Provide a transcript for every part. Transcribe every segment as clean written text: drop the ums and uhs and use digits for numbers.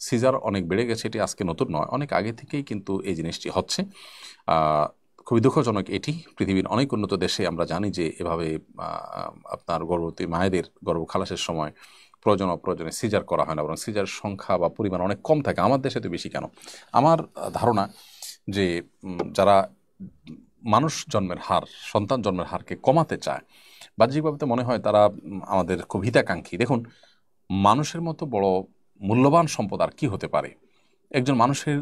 Caesar অনেক বেড়ে গেছে, এটি আজকে নতুন নয়, অনেক আগে থেকেই কিন্তু এই জিনিসটি হচ্ছে। খুবই দুঃখজনক এটি। পৃথিবীর অনেক উন্নত দেশে আমরা জানি যে এভাবে আপনার গর্ভবতী মায়েদের গর্ভ খালাসের সময় প্রয়োজন অপ্রয়োজনে সিজার করা হয় না, বরং সিজার সংখ্যা বা পরিমাণ অনেক কম থাকে। আমার দেশে তো বেশি কেন? আমার ধারণা যে যারা মানুষ জন্মের হার, সন্তান জন্মের হারকে কমাতে চায়, বাহ্যিকভাবে তো মনে হয় তারা আমাদের খুব হিতাকাঙ্ক্ষী। দেখুন, মানুষের মতো বড় মূল্যবান সম্পদ আর কি হতে পারে? একজন মানুষের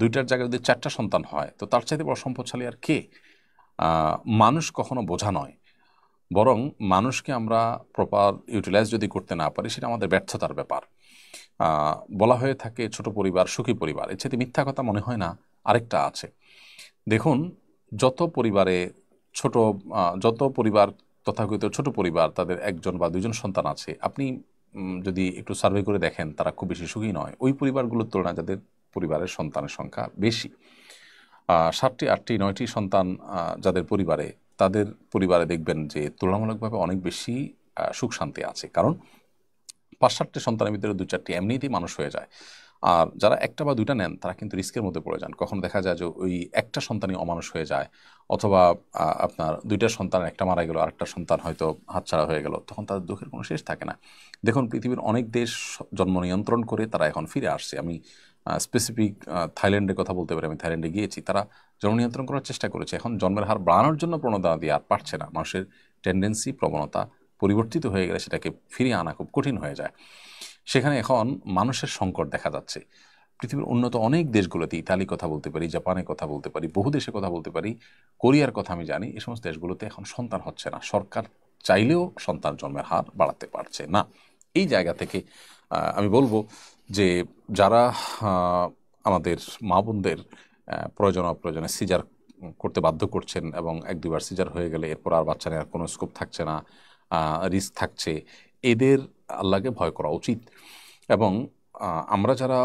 দুইটার জায়গায় যদি চারটা সন্তান হয়, তো তার চাইতে বড় সম্পদশালী আর কে? মানুষ কখনো বোঝা নয়, বরং মানুষকে আমরা প্রপার ইউটিলাইজ যদি করতে না পারি, সেটা আমাদের ব্যর্থতার ব্যাপার। বলা হয়ে থাকে ছোট পরিবার সুখী পরিবার, এর চাইতে মিথ্যা কথা মনে হয় না আরেকটা আছে। দেখুন, যত পরিবারে ছোট যত পরিবার তথাকথিত ছোট পরিবার তাদের একজন বা দুইজন সন্তান আছে, আপনি যদি একটু সার্ভে করে দেখেন, তারা খুব বেশি সুখী নয় ওই পরিবারগুলোর তুলনায় যাদের পরিবারের সন্তানের সংখ্যা বেশি। 7টি 8টি 9টি সন্তান যাদের পরিবারে, তাদের পরিবারে দেখবেন যে তুলনামূলকভাবে অনেক বেশি সুখ শান্তি আছে। কারণ 5-7টি সন্তানের ভিতরে 2-4টি এমনিতেই মানুষ হয়ে যায়। আর যারা একটা বা দুইটা নেন, তারা কিন্তু রিস্কের মধ্যে পড়ে যান। কখনো দেখা যায় যে ওই একটা সন্তানই অমানুষ হয়ে যায়, অথবা আপনার দুইটা সন্তান, একটা মারা গেল, আরেকটা সন্তান হয়তো হাতছাড়া হয়ে গেল, তখন তাদের দুঃখের কোনো শেষ থাকে না। দেখুন, পৃথিবীর অনেক দেশ জন্ম নিয়ন্ত্রণ করে তারা এখন ফিরে আসছে। আমি স্পেসিফিক থাইল্যান্ডের কথা বলতে পারি, আমি থাইল্যান্ডে গিয়েছি। তারা জন্ম নিয়ন্ত্রণ করার চেষ্টা করেছে, এখন জন্মের হার বাড়ানোর জন্য প্রণোদনা দিয়ে আর পারছে না। মানুষের টেন্ডেন্সি, প্রবণতা পরিবর্তিত হয়ে গেলে সেটাকে ফিরিয়ে আনা খুব কঠিন হয়ে যায়। সেখানে এখন মানুষের সংকট দেখা যাচ্ছে। পৃথিবীর উন্নত অনেক দেশগুলোতে, ইতালির কথা বলতে পারি, জাপানের কথা বলতে পারি, বহু দেশের কথা বলতে পারি, কোরিয়ার কথা আমি জানি, এই সমস্ত দেশগুলোতে এখন সন্তান হচ্ছে না। সরকার চাইলেও সন্তান জন্মের হার বাড়াতে পারছে না। এই জায়গা থেকে আমি বলবো যে যারা আমাদের মা বোনদের প্রয়োজন অপ্রয়োজনে সিজার করতে বাধ্য করছেন, এবং 1-2বার সিজার হয়ে গেলে এরপর আর বাচ্চা নেওয়ার কোনো স্কোপ থাকছে না, রিস্ক থাকছে, এদের আল্লাহকে ভয় করা উচিত। এবং আমরা যারা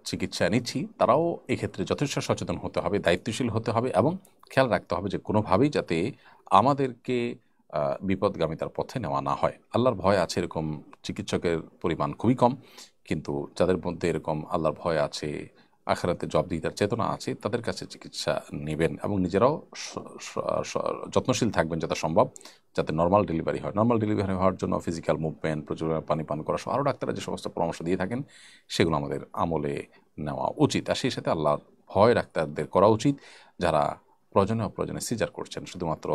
চিকিৎসা নিচ্ছি, তারাও এক্ষেত্রে যথেষ্ট সচেতন হতে হবে, দায়িত্বশীল হতে হবে, এবং খেয়াল রাখতে হবে যে কোনোভাবেই যাতে আমাদেরকে বিপদগামিতার পথে নেওয়া না হয়। আল্লাহর ভয় আছে এরকম চিকিৎসকের পরিমাণ খুবই কম, কিন্তু যাদের মধ্যে এরকম আল্লাহর ভয় আছে, আখিরাতে জবাবদিহিতার চেতনা আছে, তাদের কাছে চিকিৎসা নেবেন, এবং নিজেরাও যত্নশীল থাকবেন যত সম্ভব, যাতে নর্মাল ডেলিভারি হয়। নর্মাল ডেলিভারি হওয়ার জন্য ফিজিক্যাল মুভমেন্ট, প্রচুর পানি পান করা সহ আরও ডাক্তাররা যে সমস্ত পরামর্শ দিয়ে থাকেন, সেগুলো আমাদের আমলে নেওয়া উচিত। আর সেই সাথে আল্লাহর ভয় ডাক্তারদের করা উচিত, যারা প্রয়োজনে অপ্রয়োজনে সিজার করছেন শুধুমাত্র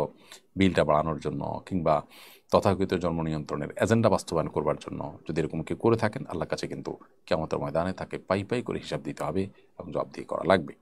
বিলটা বাড়ানোর জন্য, কিংবা তথাকথিত জন্ম নিয়ন্ত্রণের এজেন্ডা বাস্তবায়ন করবার জন্য। যদি এরকম কেউ করে থাকেন, আল্লাহর কাছে কিন্তু কিয়ামতের ময়দানে তাকে পাই পাই করে হিসাব দিতে হবে এবং জবাবদিহি করা লাগবে।